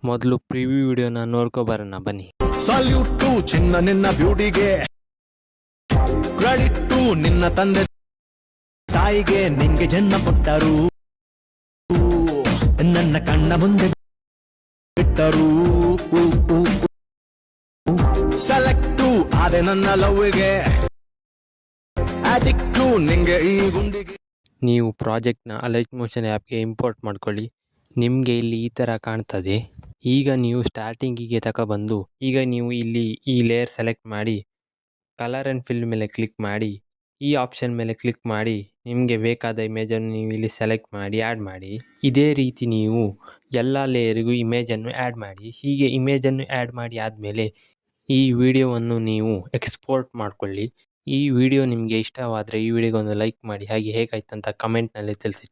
ಮೊದಲು ಪ್ರಿವ್ಯೂ ವಿಡಿಯೋನ ನೋಡ್ಕೊಬರೋಣ ಬನ್ನಿ. ಸಲ್ಯೂಟ್ ಟು ಚಿನ್ನ ನಿನ್ನ ಬ್ಯೂಟಿಗೆ, ಕ್ರೆಡಿಟ್ ಟು ನಿನ್ನ ತಂದೆ ತಾಯಿಗೆ, ನಿಂಗೆ ಜನ್ಮ ಕೊಟ್ಟರು ನನ್ನ ಕಣ್ಣ ಮುಂದೆ ಬಿಟ್ಟರು. ಸೆಲೆಕ್ಟು ಆದೆ ನನ್ನ ಲವ್ಗೆ, ಅಡಿಕ್ಟು ನಿಂಗೆ ಈ ಗುಂಡಿಗೆ. ನೀವು ಪ್ರಾಜೆಕ್ಟ್ನ ಅಲೈಟ್ ಮೋಷನ್ ಆ್ಯಪ್ಗೆ ಇಂಪೋರ್ಟ್ ಮಾಡ್ಕೊಳ್ಳಿ. ನಿಮಗೆ ಇಲ್ಲಿ ಈ ಥರ ಕಾಣ್ತದೆ. ಈಗ ನೀವು ಸ್ಟಾರ್ಟಿಂಗಿಗೆ ತಗೊಬಂದು ಈಗ ನೀವು ಇಲ್ಲಿ ಈ ಲೇಯರ್ ಸೆಲೆಕ್ಟ್ ಮಾಡಿ ಕಲರ್ ಆ್ಯಂಡ್ ಫಿಲ್ ಮೇಲೆ ಕ್ಲಿಕ್ ಮಾಡಿ ಈ ಆಪ್ಷನ್ ಮೇಲೆ ಕ್ಲಿಕ್ ಮಾಡಿ ನಿಮಗೆ ಬೇಕಾದ ಇಮೇಜನ್ನು ನೀವು ಇಲ್ಲಿ ಸೆಲೆಕ್ಟ್ ಮಾಡಿ ಆ್ಯಡ್ ಮಾಡಿ. ಇದೇ ರೀತಿ ನೀವು ಎಲ್ಲ ಲೇಯರಿಗೂ ಇಮೇಜನ್ನು ಆ್ಯಡ್ ಮಾಡಿ. ಹೀಗೆ ಇಮೇಜನ್ನು ಆ್ಯಡ್ ಮಾಡಿ ಆದಮೇಲೆ ಈ ವಿಡಿಯೋವನ್ನು ನೀವು ಎಕ್ಸ್ಪೋರ್ಟ್ ಮಾಡಿಕೊಳ್ಳಿ. ಈ ವಿಡಿಯೋ ನಿಮಗೆ ಇಷ್ಟವಾದರೆ ಈ ವಿಡಿಯೋಗೊಂದು ಲೈಕ್ ಮಾಡಿ, ಹಾಗೆ ಹೇಗಾಯ್ತು ಅಂತ ಕಮೆಂಟ್ನಲ್ಲಿ ತಿಳಿಸಿ.